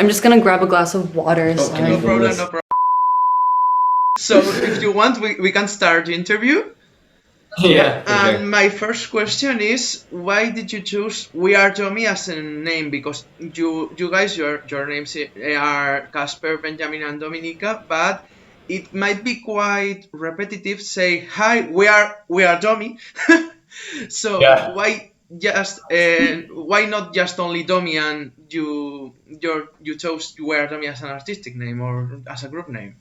I'm just gonna grab a glass of water. Okay, Sorry. no problem. So if you want, we can start the interview. Yeah, for And sure. my first question is, why did you choose We Are Domi as a name? Because you guys, your names are Casper, Benjamin, and Dominica, but it might be quite repetitive. Say, hi, we are Domi. So Yeah. why not just only Domi, and you chose We Are Domi as an artistic name or as a group name?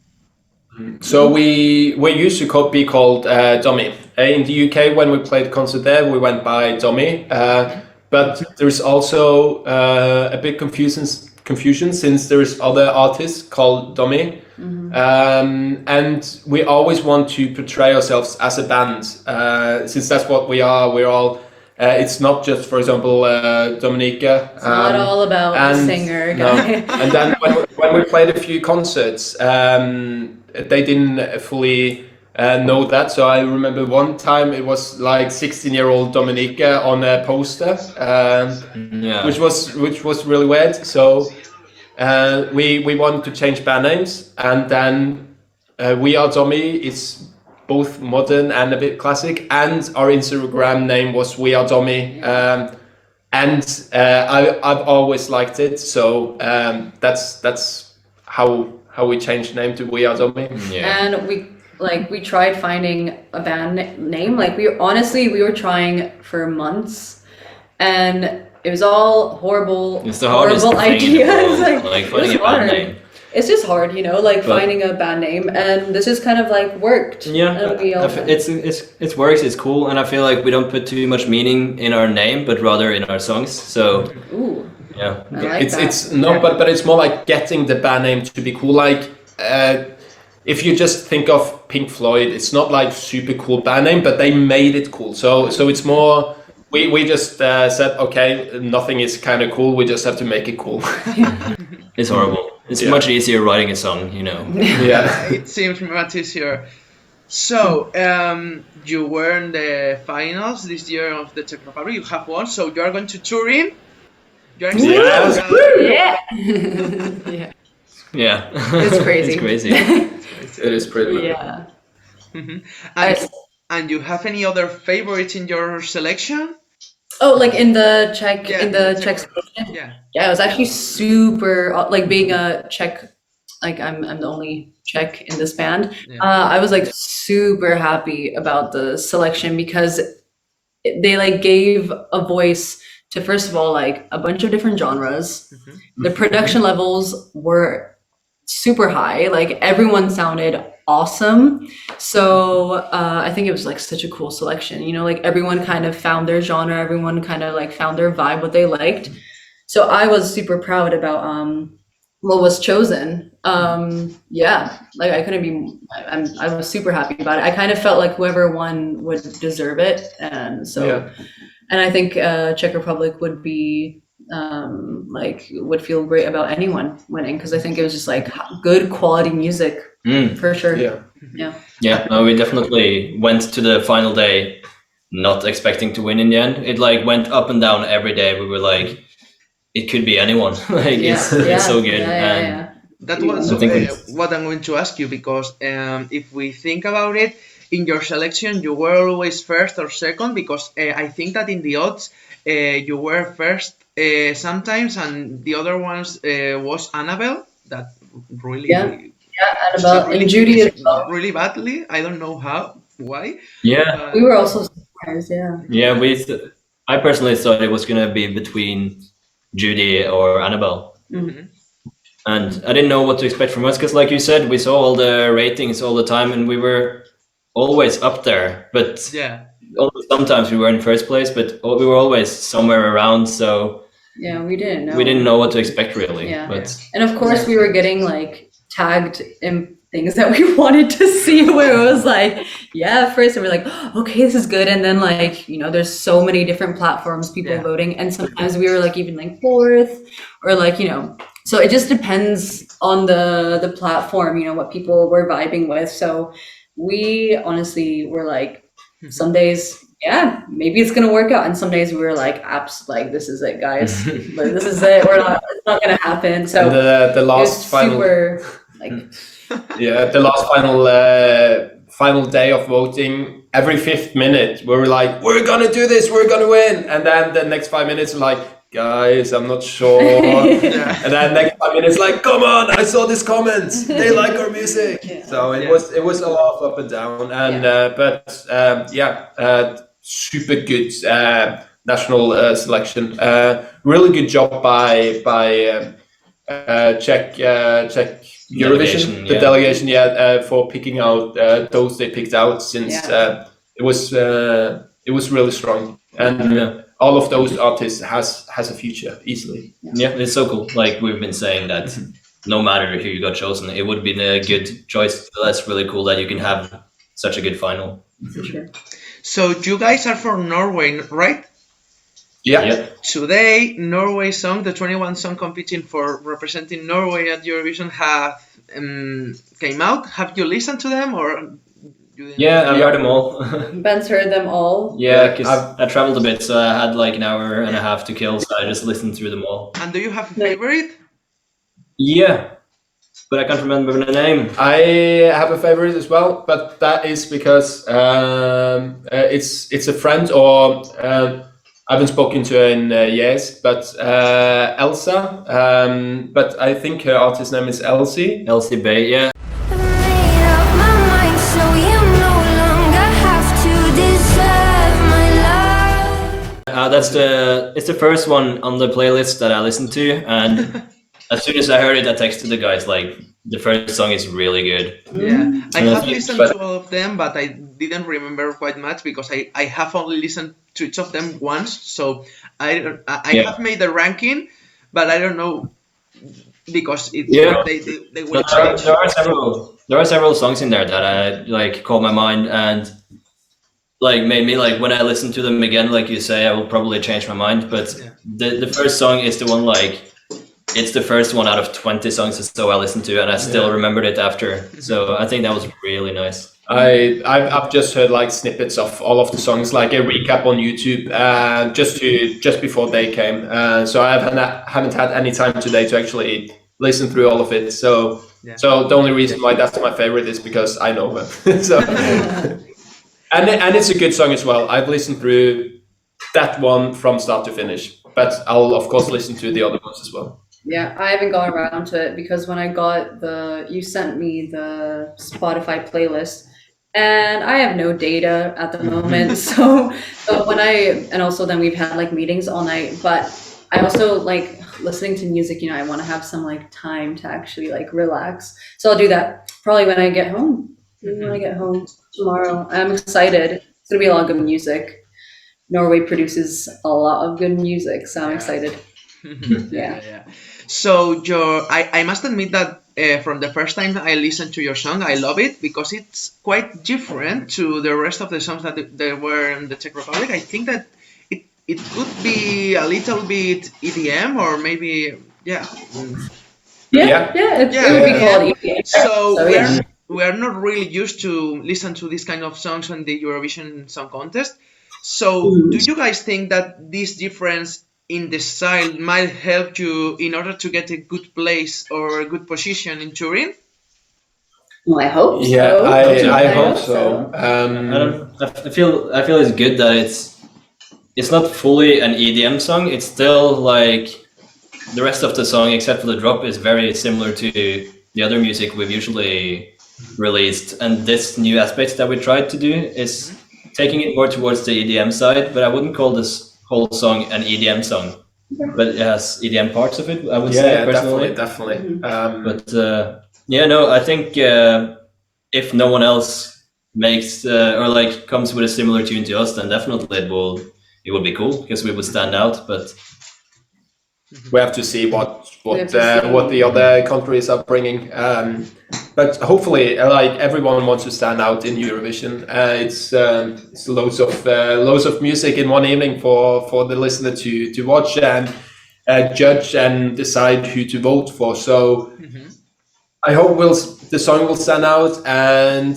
So we used to be called Domi. In the UK, when we played concert there, we went by Domi. But there's also a bit confusion since there's other artists called Domi. And we always want to portray ourselves as a band, since that's what we are. We're all. It's not just, for example, Dominica. It's not all about the singer guy. No. And then when we played a few concerts, they didn't fully know that. So I remember one time it was like 16-year-old Dominica on a poster, which was really weird. So we wanted to change band names, and then We Are Domi is both modern and a bit classic, and our Instagram name was We Are Domi. And I've always liked it, so that's how we changed the name to We Are Domi. And we tried finding a band name. Like we were trying for months, and it was all horrible. It's the hardest horrible thing in the ideas. world, like finding a band name. It's just hard, finding a band name, and this just kind of worked. Yeah, it works. It's cool, and I feel like we don't put too much meaning in our name, but rather in our songs. So yeah, it's no, but it's more like getting the band name to be cool. Like if you just think of Pink Floyd, it's not like super cool band name, but they made it cool. So it's more. We just said, okay, nothing is kind of cool. We just have to make it cool. It's horrible. It's much easier writing a song, Yeah. It seems much easier. So, you were in the finals this year of the Czech Republic. You have won, so you are going to tour in. You're Yeah. Yeah. It's crazy. It's crazy. It is pretty much. Yeah. And you have any other favorites in your selection? Oh, like in the Czech, selection? Yeah, it was actually super, being a Czech, I'm the only Czech in this band. I was super happy about the selection because they gave a voice to, first of all, a bunch of different genres. The production levels were super high. Everyone sounded awesome. So I think it was such a cool selection. Everyone kind of found their genre. Everyone kind of found their vibe, what they liked. So I was super proud about what was chosen. I couldn't be. I was super happy about it. I kind of felt like whoever won would deserve it, and so, and I think Czech Republic would be would feel great about anyone winning, because I think it was just good quality music for sure. Yeah. No, we definitely went to the final day not expecting to win in the end. It went up and down every day. We were like, it could be anyone. It's so good. That was what I'm going to ask you, because if we think about it, in your selection you were always first or second, because I think that in the odds you were first sometimes, and the other ones was Annabelle, that really Annabelle and Judy as well. Really badly. I don't know why. Yeah, we were also surprised. I personally thought it was gonna be between Judy or Annabelle. And I didn't know what to expect from us, because like you said, we saw all the ratings all the time, and we were always up there, but sometimes we were in first place, but we were always somewhere around. So we didn't know what to expect really. And of course we were getting tagged in things that we wanted to see, where it was first and we're okay, this is good, and then there's so many different platforms, people voting, and sometimes we were even fourth, or so it just depends on the platform, what people were vibing with. So we honestly were some days yeah, maybe it's gonna work out. And some days we were like, "Apps, like this is it, guys. Like this is it. It's not gonna happen." So and the last final, super like, yeah, the last final day of voting. Every 5th minute, we were like, "We're gonna do this. We're gonna win." And then the next 5 minutes, we're like, "Guys, I'm not sure." And then next 5 minutes, like, "Come on, I saw this comment. They like our music." Yeah. So it was a lot of up and down, and super good national selection. Really good job by Czech Eurovision, the delegation, for picking out those they picked out, since it was really strong, and all of those artists has a future easily. Yeah, it's so cool. Like we've been saying that no matter who you got chosen, it would be a good choice. So that's really cool that you can have such a good final. for sure. So you guys are from Norway, right? Yeah. Today, Norway song, the 21 song competing for representing Norway at Eurovision, have came out. Have you listened to them, or? Yeah, I've heard them all. Ben's heard them all. Yeah, because I traveled a bit, so I had like an hour and a half to kill, so I just listened through them all. And do you have a favorite? Yeah, but I can't remember the name. I have a favorite as well, but that is because it's a friend, or I haven't spoken to her in years, but Elsa. But I think her artist name is Elsie. Elsie Bay, yeah. It's the first one on the playlist that I listened to, and as soon as I heard it, I texted the guys like, the first song is really good. Yeah, I have listened to all of them, but I didn't remember quite much because I have only listened to each of them once. So I have made a ranking, but I don't know because they will change. There are several songs in there that I like caught my mind and like made me like, when I listen to them again, like you say, I will probably change my mind. But the first song is the one, like, it's the first one out of 20 songs or so I listened to, and I still remembered it after. So I think that was really nice. I've just heard like snippets of all of the songs, like a recap on YouTube, just before they came. So I haven't had any time today to actually listen through all of it. So the only reason why that's my favorite is because I know them. So and it's a good song as well. I've listened through that one from start to finish, but I'll of course listen to the other ones as well. Yeah, I haven't gone around to it because when I got you sent me the Spotify playlist, and I have no data at the moment. So and also then we've had like meetings all night, but I also like listening to music, I want to have some like time to actually like relax. So I'll do that probably when I get home. When I get home tomorrow. I'm excited. It's gonna be a lot of good music. Norway produces a lot of good music, so I'm excited. Yeah. So I must admit that from the first time I listened to your song, I love it because it's quite different to the rest of the songs that there were in the Czech Republic. I think that it could be a little bit EDM or maybe it would be called EDM. So we are not really used to listen to this kind of songs on the Eurovision Song Contest. So do you guys think that this difference in the style might help you in order to get a good place or a good position in Turin? Well, I hope so. Yeah, I hope so. I feel it's good that it's not fully an EDM song. It's still like the rest of the song, except for the drop, is very similar to the other music we've usually released. And this new aspect that we tried to do is taking it more towards the EDM side, but I wouldn't call this whole song an EDM song, but it has EDM parts of it, I would say, personally. Definitely. I think if no one else makes or like comes with a similar tune to us, then definitely it will be cool because we would stand out. But we have to see what the other countries are bringing. But hopefully, like everyone wants to stand out in Eurovision. It's loads of music in one evening for the listener to watch and judge and decide who to vote for. So I hope the song will stand out, and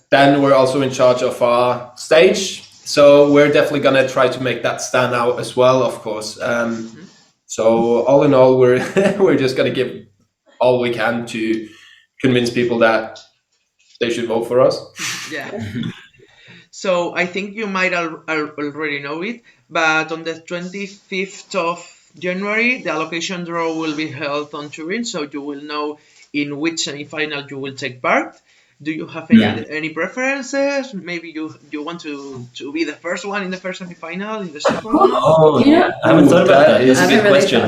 then we're also in charge of our stage. So we're definitely gonna try to make that stand out as well, of course. So all in all, we're we're just gonna give all we can to convince people that they should vote for us. Yeah. So I think you might already know it, but on the 25th of January, the allocation draw will be held on Turin, so you will know in which semi-final you will take part. Do you have any preferences? Maybe you want to be the first one in the first semi-final, in the second one? Oh yeah, I haven't thought about that. It's a good question.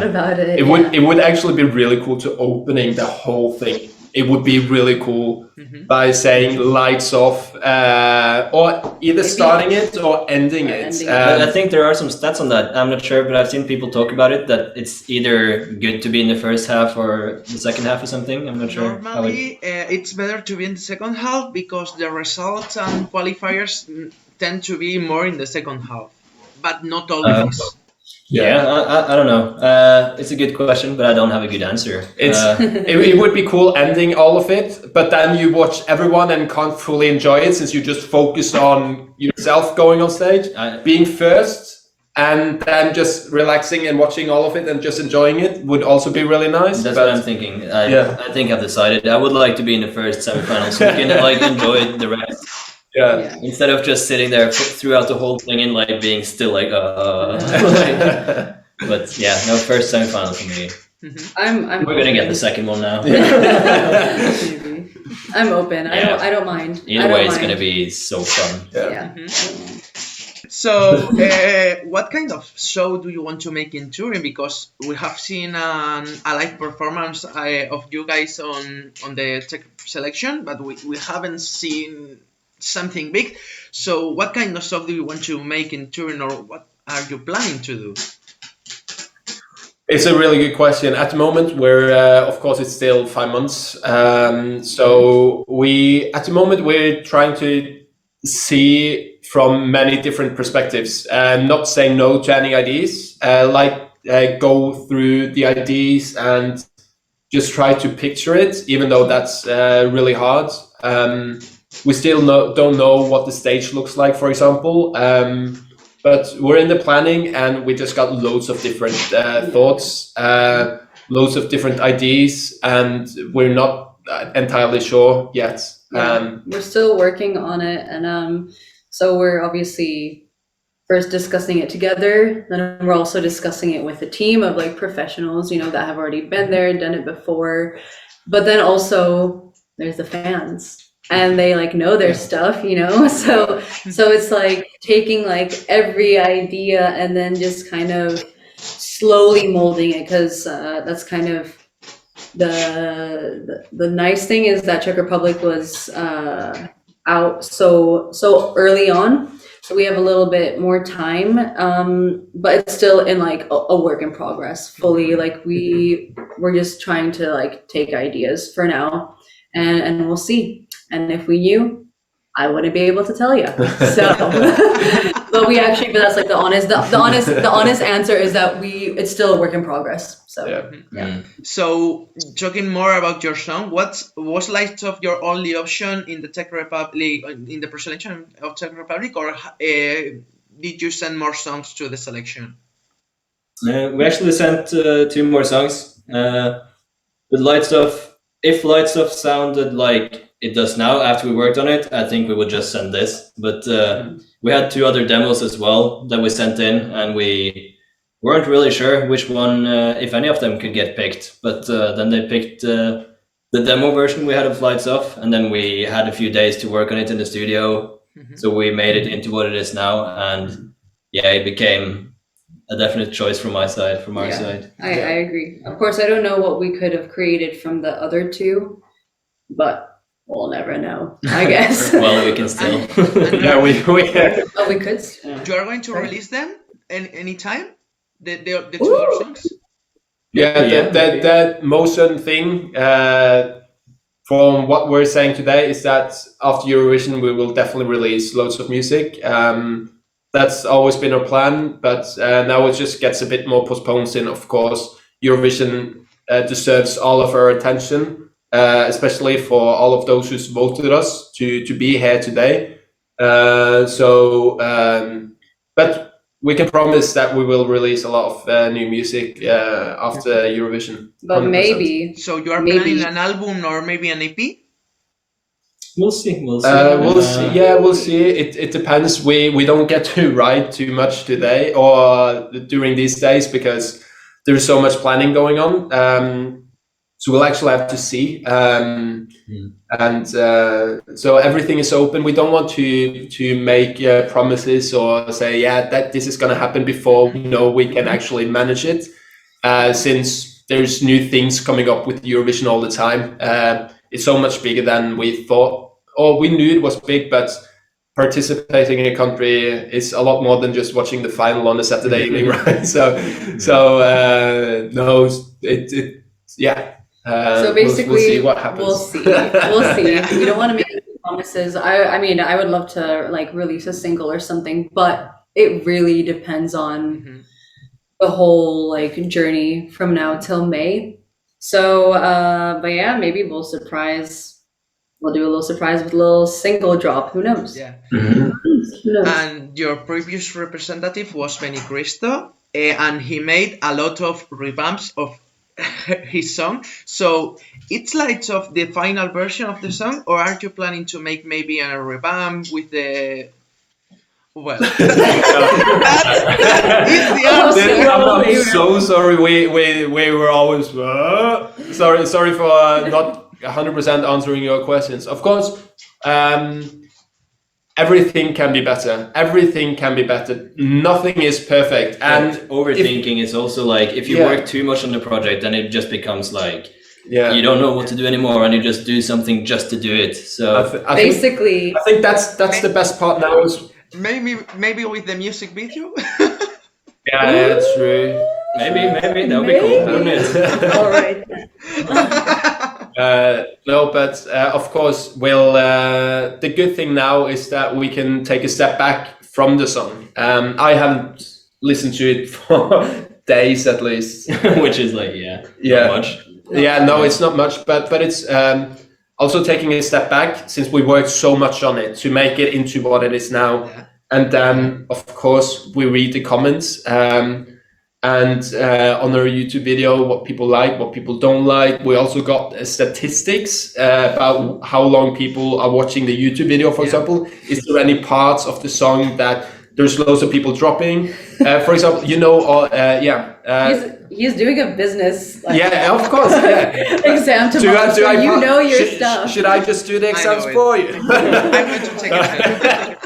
It would actually be really cool to opening the whole thing. It would be really cool by saying lights off, or either starting it or ending it. I think there are some stats on that. I'm not sure, but I've seen people talk about it, that it's either good to be in the first half or the second half or something. I'm not sure. Normally, it's better to be in the second half because the results and qualifiers tend to be more in the second half, but not always. I don't know. It's a good question, but I don't have a good answer. It would be cool ending all of it, but then you watch everyone and can't fully enjoy it since you just focus on yourself going on stage, being first, and then just relaxing and watching all of it and just enjoying it would also be really nice. That's what I'm thinking. I think I've decided I would like to be in the first semi-final so we can enjoy the rest. Yeah. Instead of just sitting there throughout the whole thing and being still but yeah, no, first semi-final for me. We're gonna get the second one now. I'm open. Yeah. I don't mind. Either way, it's gonna be so fun. Yeah. So, what kind of show do you want to make in Turin? Because we have seen a live performance of you guys on the tech selection, but we haven't seen something big. So what kind of stuff do you want to make in Turin, or what are you planning to do? It's a really good question. At the moment, we're of course it's still 5 months. So at the moment we're trying to see from many different perspectives, not saying no to any ideas, go through the ideas and just try to picture it, even though that's really hard. We still don't know what the stage looks like, for example, but we're in the planning and we just got loads of different thoughts, loads of different ideas, and we're not entirely sure yet. We're still working on it, and so we're obviously first discussing it together, then we're also discussing it with a team of professionals, that have already been there, done it before, but then also there's the fans. And they know their stuff, so it's taking every idea and then just kind of slowly molding it, because that's kind of the nice thing is that Czech Republic was out so early on, so we have a little bit more time, but it's still in a work in progress fully. We're just trying to take ideas for now, and we'll see. And if we knew, I wouldn't be able to tell you. So, but that's the honest answer is that it's still a work in progress. So yeah. So talking more about your song, was Lights of your only option in the Czech Republic, in the pre-selection of Czech Republic, or did you send more songs to the selection? We actually sent 2 more songs. If Lights Off sounded like it does now after we worked on it, I think we would just send this. But we had 2 other demos as well that we sent in, and we weren't really sure which one, if any of them could get picked. But then they picked the demo version we had of Lights Off, and then we had a few days to work on it in the studio. So we made it into what it is now, and yeah, it became a definite choice from our side. I agree. Of course, I don't know what we could have created from the other 2, but we'll never know, I guess. Well, we can still. Yeah, we could. You are going to release them anytime? The 2 other songs? Yeah, that motion thing, from what we're saying today, is that after Eurovision we will definitely release loads of music. That's always been our plan, but now it just gets a bit more postponed, and of course Eurovision deserves all of our attention, especially for all of those who's voted us to be here today. But we can promise that we will release a lot of new music after Eurovision. But 100%. maybe. So you are planning an album or maybe an EP? We'll see. We'll see. Yeah, we'll see. It depends. We don't get to write too much today or during these days because there's so much planning going on. So we'll actually have to see. And so everything is open. We don't want to make promises or say, yeah, that this is going to happen before we know we can actually manage it. Since there's new things coming up with Eurovision all the time. It's so much bigger than we thought. Or we knew it was big, but participating in a country is a lot more than just watching the final on a Saturday evening, right? So no, yeah. So basically, we'll see what happens. We'll see. We don't want to make any promises. I mean, I would love to like release a single or something, but it really depends on the whole like journey from now till May. So, but yeah, maybe we'll do a little surprise with a little single drop. Who knows? Yeah. Who knows? And your previous representative was Benny Cristo, and he made a lot of revamps of his song. So it's like of the final version of the song, or are you planning to make maybe a revamp with the? Well, that is the answer. I'm so sorry. We were always sorry for not 100% answering your questions. Of course, everything can be better. Everything can be better. Nothing is perfect. And overthinking is also like if you work too much on the project, then it just becomes like you don't know what to do anymore, and you just do something just to do it. So I think that's the best part now. Is maybe with the music video. Yeah, that's true. Maybe that would be cool. Wouldn't it? All right. No, but of course, the good thing now is that we can take a step back from the song. I haven't listened to it for days at least, which is like not much. No, it's not much, but it's also taking a step back since we worked so much on it to make it into what it is now. Yeah. And then, of course, we read the comments. And on our YouTube video, what people like, what people don't like. We also got statistics about how long people are watching the YouTube video, for example. Is there any parts of the song that there's loads of people dropping? For example, he's doing a business. Of course. Yeah. Exam tomorrow. Your stuff. Should I just do the exams for you? I'm going to take it.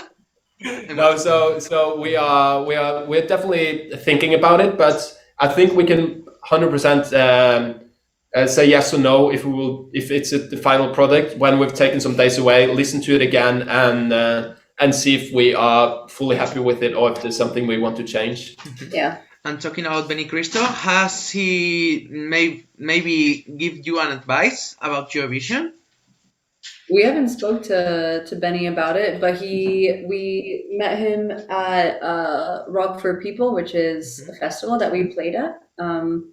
No, so we're definitely thinking about it, but I think we can 100% say yes or no if it's the final product when we've taken some days away, listen to it again, and see if we are fully happy with it or if there's something we want to change. Yeah. And talking about Benny Cristo, has he maybe give you an advice about your vision? We haven't spoke to Benny about it, but we met him at Rock for People, which is a festival that we played at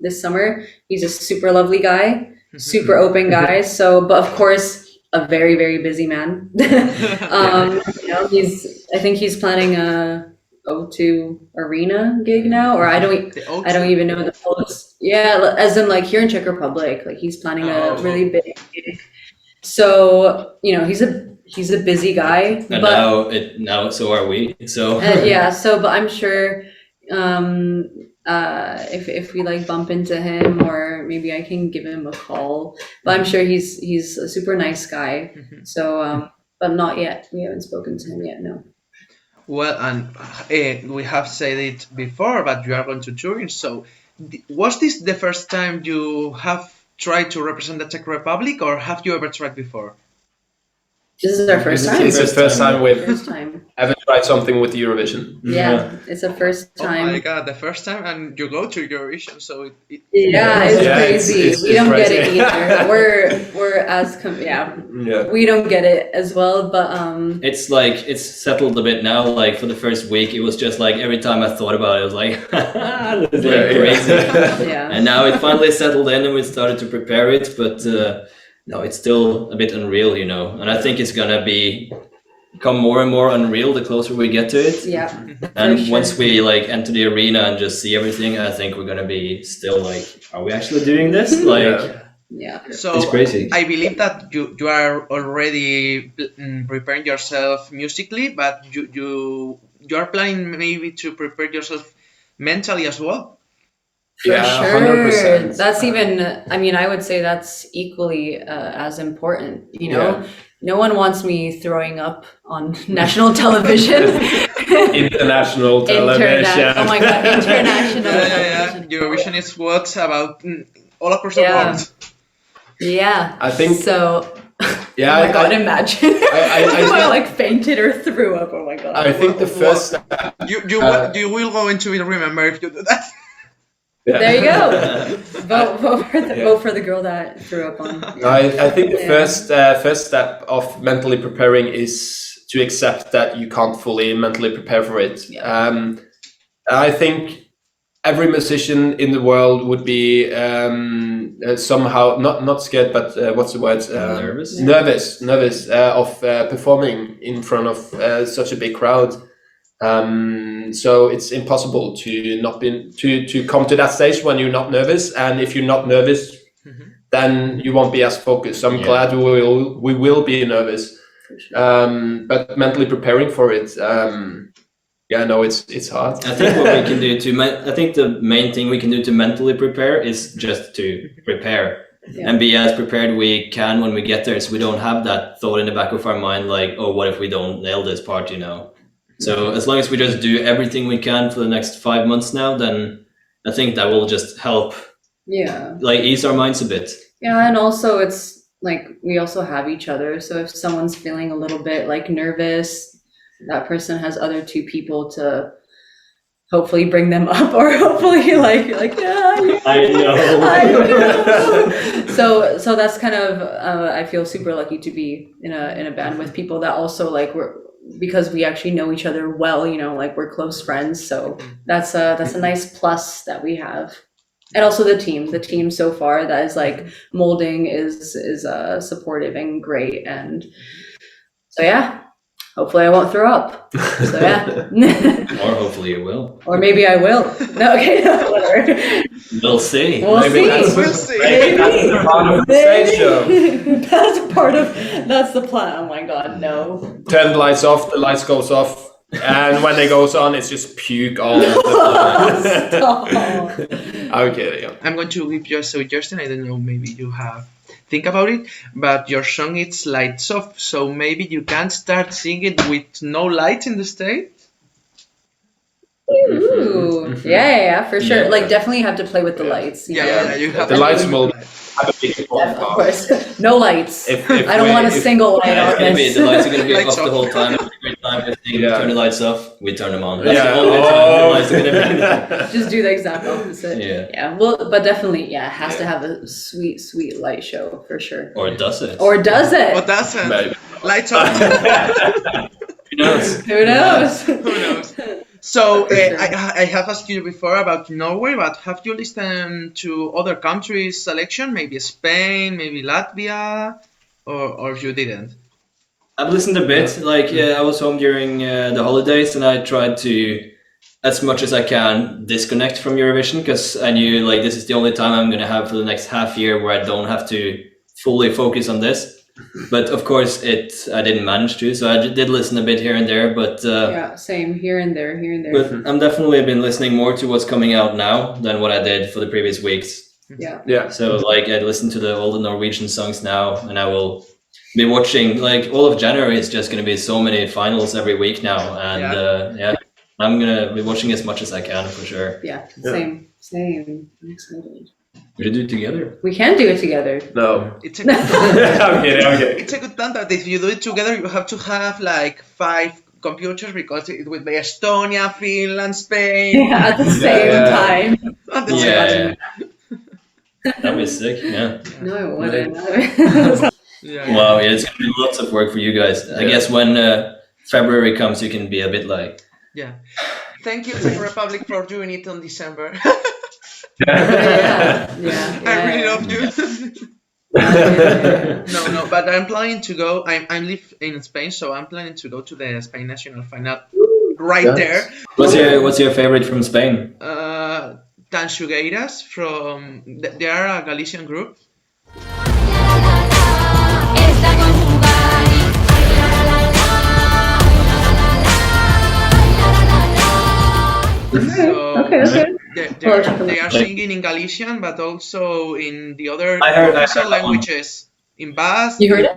this summer. He's a super lovely guy, super open guy. So, but of course, a very, very busy man. I think he's planning a O2 Arena gig now, or I don't even know the post. Yeah, as in like here in Czech Republic, like he's planning a really big gig. So he's a busy guy, and now so are we. So but I'm sure if we like bump into him, or maybe I can give him a call. But I'm sure he's a super nice guy. So but not yet. We haven't spoken to him yet. No. Well, and we have said it before, but you are going to touring. So was this the first time you have tried to represent the Czech Republic, or have you ever tried before? This is our first time. It's the first time we've ever tried something with Eurovision. Yeah, it's the first time. Oh my god, the first time, and you go to Eurovision, so it's crazy. We don't get it either. We're as we don't get it as well, but it's like it's settled a bit now. Like for the first week, it was just like every time I thought about it, I was like, it's like crazy. And now it finally settled in, and we started to prepare it, but. No, it's still a bit unreal, and I think it's gonna be become more and more unreal the closer we get to it. Yeah. And sure. once we like enter the arena and just see everything, I think we're gonna be still like, are we actually doing this? Like, Yeah. So it's crazy. I believe that you are already preparing yourself musically, but you are planning maybe to prepare yourself mentally as well. For Yeah, sure. 100%. That's even, I mean, I would say that's equally as important. You know, Yeah. no one wants me throwing up on national television. International television. Oh my God, international Yeah. television. Eurovision is what about all across the Yeah. world. Yeah. I think- so. Yeah, oh my God, imagine. I if I think- like fainted or threw up. Oh my God. I think the first. You will go into it. Remember if you do that. There you go. Vote for the girl that threw up on. I think the Yeah. first step of mentally preparing is to accept that you can't fully mentally prepare for it. Yeah. I think every musician in the world would be somehow not scared, but what's the word? Nervous? Nervous of performing in front of such a big crowd. So it's impossible to not be to come to that stage when you're not nervous, and if you're not nervous, then you won't be as focused. So I'm glad we will be nervous, but mentally preparing for it. It's hard. I think what we can do I think the main thing we can do to mentally prepare is just to prepare and be as prepared we can when we get there, so we don't have that thought in the back of our mind like, oh, what if we don't nail this part, you know? So as long as we just do everything we can for the next 5 months now, then I think that will just help like ease our minds a bit. Yeah, and also it's like we also have each other. So if someone's feeling a little bit like nervous, that person has other two people to hopefully bring them up, or hopefully like I know. So that's kind of I feel super lucky to be in a band with people that also like because we actually know each other well, you know, like we're close friends. So that's a nice plus that we have. And also the team so far that is like molding is supportive and great. And so yeah, hopefully I won't throw up. So yeah. Or hopefully you will. Or maybe I will. No, okay, no, whatever. We'll see. We'll see. We'll see. That's the part of the stage show. That's the plan. Oh my God, no. Turn the lights off. The lights goes off, and when it goes on, it's just puke all over the place. I'm kidding. I'm going to give you a suggestion. I don't know, maybe you have think about it, but your song is lights off, so maybe you can start singing with no lights in the stage. Ooh, yeah, for sure. Like definitely have to play with the lights. You know? You have The to lights do- will have a big Of part. course. No lights. If I don't want a single light Yeah, on it's gonna be, this. the lights are going to be Lights off the off. whole time. Every time we Yeah. turn the lights off, we turn them on. That's Yeah. the only time the lights are going to Just do the exact opposite. Yeah. Well, but definitely, it has to have a sweet, sweet light show for sure. be. Or does it? Or does it? But that's Maybe. lights off. Who knows? Who knows? Who knows? So For sure. I have asked you before about Norway, but have you listened to other countries' selection? Maybe Spain, maybe Latvia, or you didn't? I've listened a bit. Like I was home during the holidays, and I tried to, as much as I can, disconnect from Eurovision, because I knew like this is the only time I'm going to have for the next half year where I don't have to fully focus on this. But of course, I didn't manage to. So I did listen a bit here and there, but Yeah, same. Here and there, here and there. but I'm definitely been listening more to what's coming out now than what I did for the previous weeks. Yeah. Yeah. So like I listen to all the Norwegian songs now, and I will be watching like all of January. Is just going to be so many finals every week now, and I'm gonna be watching as much as I can for sure. Yeah, same. I'm excited. We should do it together. We can do it together. No. It's a I'm kidding. it's a good plan, but if you do it together, you have to have like 5 computers because it would be Estonia, Finland, Spain. Yeah, at the same time. At the Yeah, that'd be sick. Yeah. No, it wouldn't. Yeah. Wow. Yeah, it's gonna be lots of work for you guys. I guess when February comes, you can be a bit like. Yeah. Thank you, Czech Republic, for doing it on December. yeah. I really love you. No, but I'm planning to go. I live in Spain, so I'm planning to go to the Spain national final right there. What's your favorite from Spain? Tanxugueiras from they are a Galician group. So Okay. they are singing in Galician, but also in the other I heard official that one. languages, in Basque, You heard it?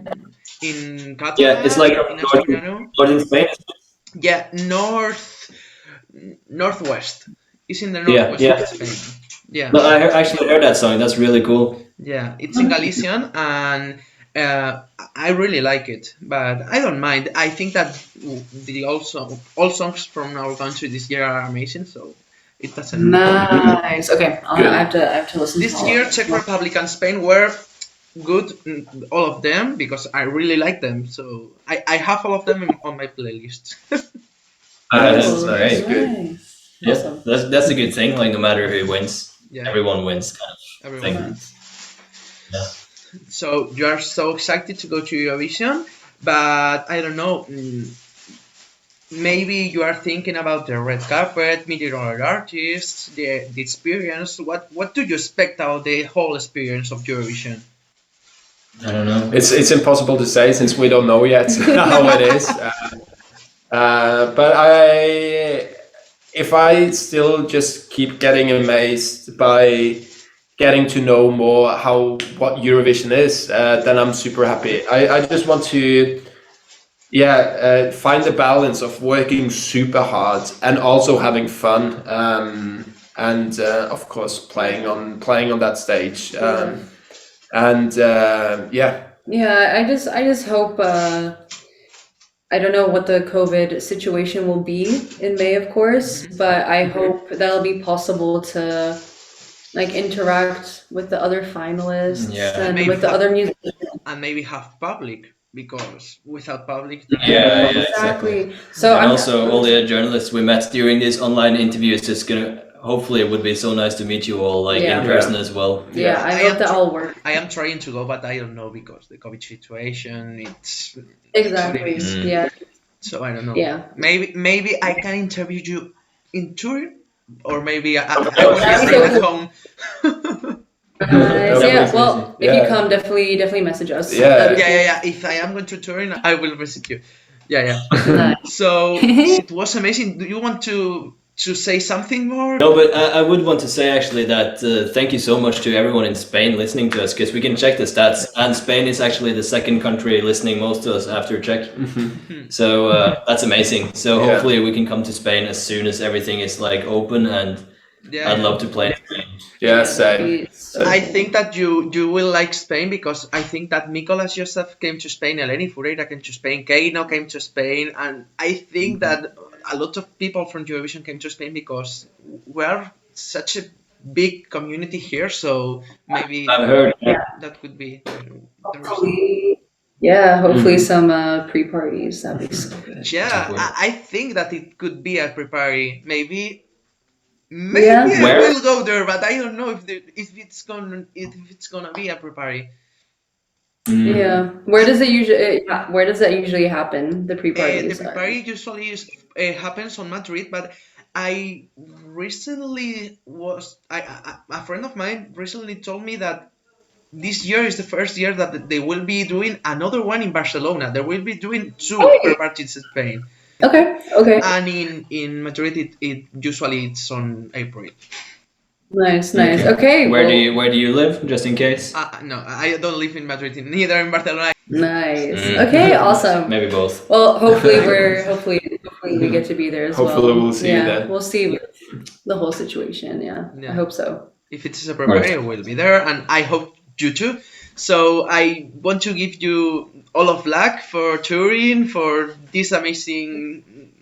in Yeah, it's Catalan, like in Asturiano. northern Spain. Yeah, northwest. It's in the Yeah, northwest yeah. of Spain. Yeah. No, actually heard that song. That's really cool. Yeah, it's in Galician, and I really like it. But I don't mind. I think that all songs from our country this year are amazing. So it doesn't. Nice. Okay, I have to listen. This to year, all. Czech Republic and Spain were good, all of them, because I really like them. So I have all of them on my playlist. That's Oh, nice. nice. Yeah, Awesome. that's a good thing. Like no matter who wins, Yeah, everyone wins. Kind of everyone. thing. wins. So you are so excited to go to Eurovision, but I don't know. Maybe you are thinking about the red carpet, meeting other artists, the experience. What do you expect about the whole experience of Eurovision? I don't know. It's impossible to say since we don't know yet how it is. But if I still just keep getting amazed by getting to know more what Eurovision is, then I'm super happy. I just want to, find the balance of working super hard and also having fun, and of course playing on that stage, and yeah. Yeah, I just hope. I don't know what the COVID situation will be in May, of course, but I hope that'll be possible to like interact with the other finalists and Maybe with the other musicians. and maybe have public, because without public, Yeah, exactly. So and I'm also all the journalists we met during these online interviews is gonna. Hopefully, it would be so nice to meet you all like in person as well. Yeah, I hope that all works. I am trying to go, but I don't know because the COVID situation. It's Exactly. Yeah. So I don't know. Yeah. Maybe I can interview you in Turin, or maybe I will be staying at home. Yeah. Well, if you come, definitely message us. Yeah. If I am going to Turin, I will visit you. Yeah. So it was amazing. Do you want to say something more? No, but I would want to say actually that thank you so much to everyone in Spain listening to us, because we can check the stats, and Spain is actually the second country listening most to us after Czech. So that's amazing. So hopefully we can come to Spain as soon as everything is like open, and I'd love to play in Spain. Yeah, same. I think that you will like Spain, because I think that Nicolas Joseph came to Spain, Eleni Fureira came to Spain, Keino came to Spain, and I think that a lot of people from Eurovision came to Spain because we're such a big community here. So maybe I've heard that could be. Hopefully some pre-parties. That'd be so good. Yeah, I think that it could be a pre-party. Maybe Yeah. I will go there, but I don't know if it's gonna be a pre-party. Yeah. Where does that usually happen? The pre-parties. The pre-party usually happens on Madrid, but I recently a friend of mine recently told me that this year is the first year that they will be doing another one in Barcelona. They will be doing two pre-parties in Spain. Okay. And in Madrid, it usually it's on April. Nice. Okay. Where do you live, just in case? No, I don't live in Madrid, neither in Barcelona. Nice. Okay. Awesome. Maybe both. Well, hopefully we get to be there as well. Hopefully we'll see you then. We'll see with the whole situation. Yeah. I hope so. If it is a pre-party, I will be there, and I hope you too. So I want to give you all of luck for touring, for these amazing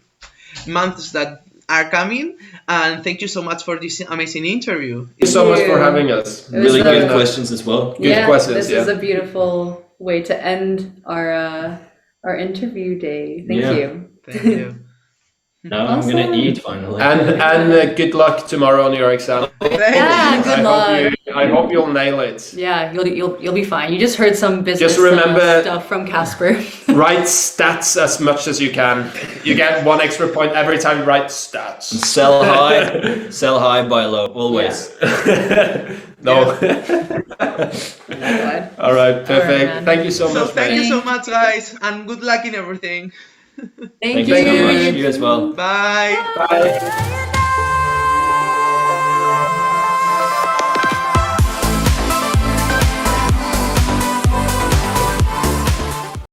months that are coming, and thank you so much for this amazing interview. Thank you so much for having us. Really good questions as well. Good questions. This is a beautiful way to end our interview day. Thank you. Thank you. Now I'm gonna Awesome. eat finally. And good luck tomorrow on your exam. Yeah, good luck. I hope you'll nail it. Yeah, you'll be fine. You just heard some business remember- stuff from Casper. Write stats as much as you can. You get 1 extra point every time you write stats. Sell high, buy low, always. No. God. All right, perfect. man. Thank you so So much, thank mate. you so much, guys, and good luck in everything. Thank Thank you so you. much. You as well. Bye. Bye.